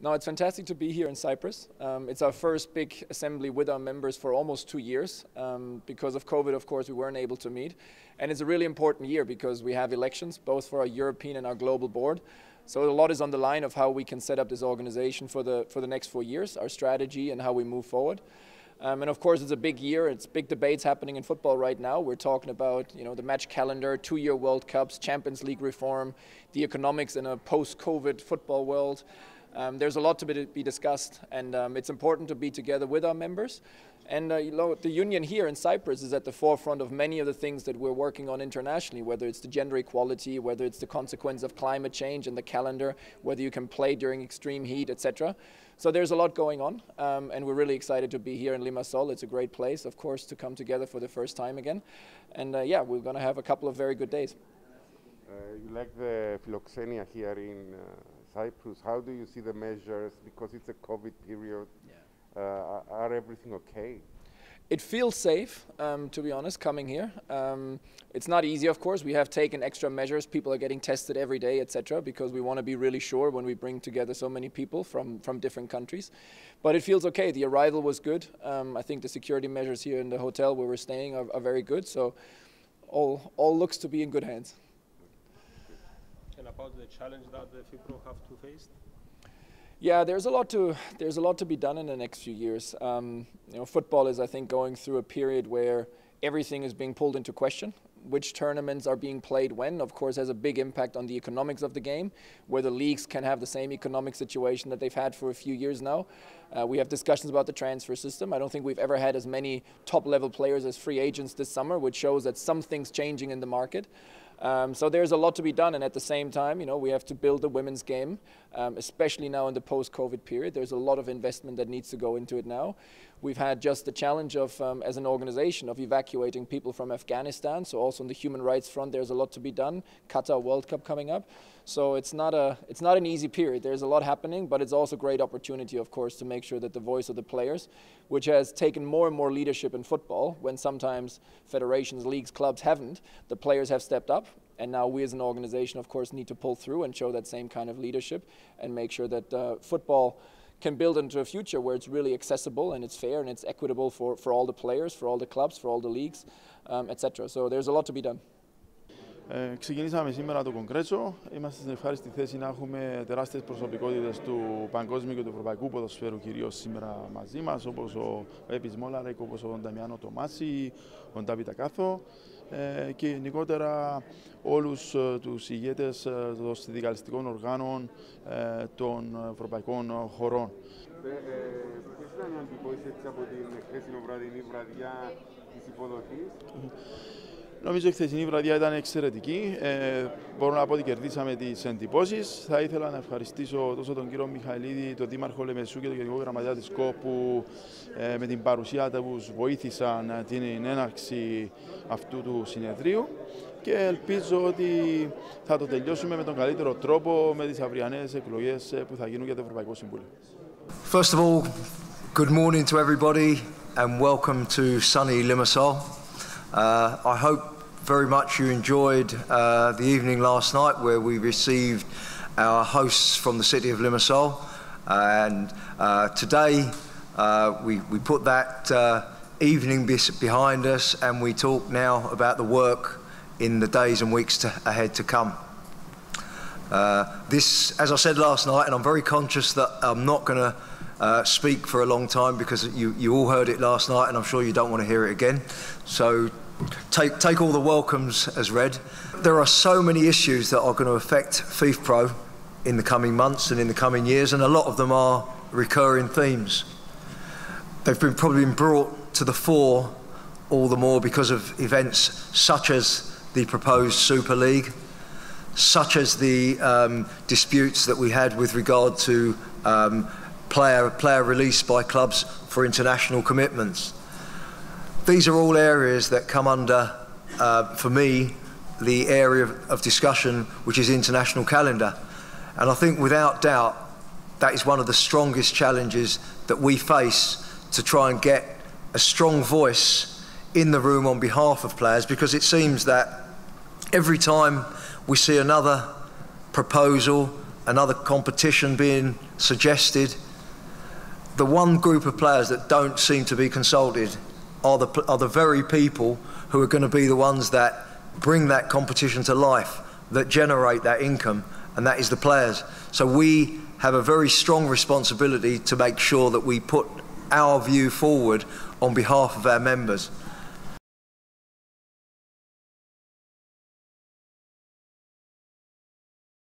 No, it's fantastic to be here in Cyprus. It's our first big assembly with our members for almost 2 years. Because of COVID, of course, we weren't able to meet. And it's a really important year because we have elections, both for our European and our global board. So a lot is on the line of how we can set up this organization for the next 4 years, our strategy and how we move forward. And of course, it's a big year. It's big debates happening in football right now. We're talking about, the match calendar, 2-year World Cups, Champions League reform, the economics in a post-COVID football world. There's a lot to be discussed, and it's important to be together with our members. And the union here in Cyprus is at the forefront of many of the things that we're working on internationally, whether it's the gender equality, whether it's the consequence of climate change and the calendar, whether you can play during extreme heat, etc. So there's a lot going on, and we're really excited to be here in Limassol. It's a great place, of course, to come together for the first time again. And yeah, we're going to have a couple of very good days. You like the philoxenia here in Cyprus. How do you see the measures? Because it's a COVID period. Yeah. Are everything okay? It feels safe, to be honest, coming here. It's not easy, of course. We have taken extra measures. People are getting tested every day, etc., because we want to be really sure when we bring together so many people from different countries. But it feels okay. The arrival was good. I think the security measures here in the hotel where we're staying are very good. So all looks to be in good hands. And about the challenge that the FIFPRO have to face? Yeah, there's a lot to be done in the next few years. Football is, I think, going through a period where everything is being pulled into question. Which tournaments are being played when, of course, has a big impact on the economics of the game, where the leagues can have the same economic situation that they've had for a few years now. We have discussions about the transfer system. I don't think we've ever had as many top-level players as free agents this summer, which shows that something's changing in the market. So there's a lot to be done, and at the same time, we have to build the women's game, especially now in the post-COVID period. There's a lot of investment that needs to go into it now. We've had just the challenge of, as an organization, of evacuating people from Afghanistan. So also on the human rights front, there's a lot to be done. Qatar World Cup coming up. So it's not an easy period. There's a lot happening, but it's also a great opportunity, of course, to make sure that the voice of the players, which has taken more and more leadership in football, when sometimes federations, leagues, clubs haven't, the players have stepped up. And now we as an organization, of course, need to pull through and show that same kind of leadership and make sure that football can build into a future where it's really accessible and it's fair and it's equitable for all the players, for all the clubs, for all the leagues, etc. So there's a lot to be done. Ξεκινήσαμε σήμερα το Κονγκρέσο. Είμαστε στην ευχάριστη θέση να έχουμε τεράστιες προσωπικότητες του παγκόσμιου και του ευρωπαϊκού ποδοσφαίρου κυρίως σήμερα μαζί μας, όπως ο Έπης Μόλαρεκ, όπως ο Νταμιάνο Τομάση, ο Ντάβιτα Κάθο και γενικότερα όλους τους ηγέτες των συνδικαλιστικών οργάνων των ευρωπαϊκών χωρών. Ποιες ήταν οι αντιπώσεις από την χθεσινή βραδιά της υποδοχής? Νομίζω η χθεσινή βραδιά ήταν εξαιρετική. Μπορώ να πω ότι κερδίσαμε τις εντυπώσεις. Θα ήθελα να ευχαριστήσω τόσο τον κύριο Μιχαηλίδη, τον Δήμαρχο Λεμεσού και τον Γενικό Γραμματέα της ΚΟ που με την παρουσία τους βοήθησαν την έναρξη αυτού του συνεδρίου και ελπίζω ότι θα το τελειώσουμε με τον καλύτερο τρόπο με τις αυριανές εκλογές που θα γίνουν για το Ευρωπαϊκό Συμβούλιο. First of all, good morning to everybody and welcome to sunny Limassol. I hope very much you enjoyed the evening last night where we received our hosts from the city of Limassol, and today we put that evening behind us and we talk now about the work in the days and weeks ahead to come. This, as I said last night, and I'm very conscious that I'm not going to speak for a long time because you all heard it last night and I'm sure you don't want to hear it again. So take all the welcomes as read. There are so many issues that are going to affect FIFPRO in the coming months and in the coming years, and a lot of them are recurring themes. They've probably been brought to the fore all the more because of events such as the proposed Super League, such as the disputes that we had with regard to player release by clubs for international commitments. These are all areas that come under, for me, the area of discussion which is international calendar. And I think without doubt that is one of the strongest challenges that we face to try and get a strong voice in the room on behalf of players, because it seems that every time we see another proposal, another competition being suggested. The one group of players that don't seem to be consulted are the very people who are going to be the ones that bring that competition to life, that generate that income, and that is the players. So we have a very strong responsibility to make sure that we put our view forward on behalf of our members.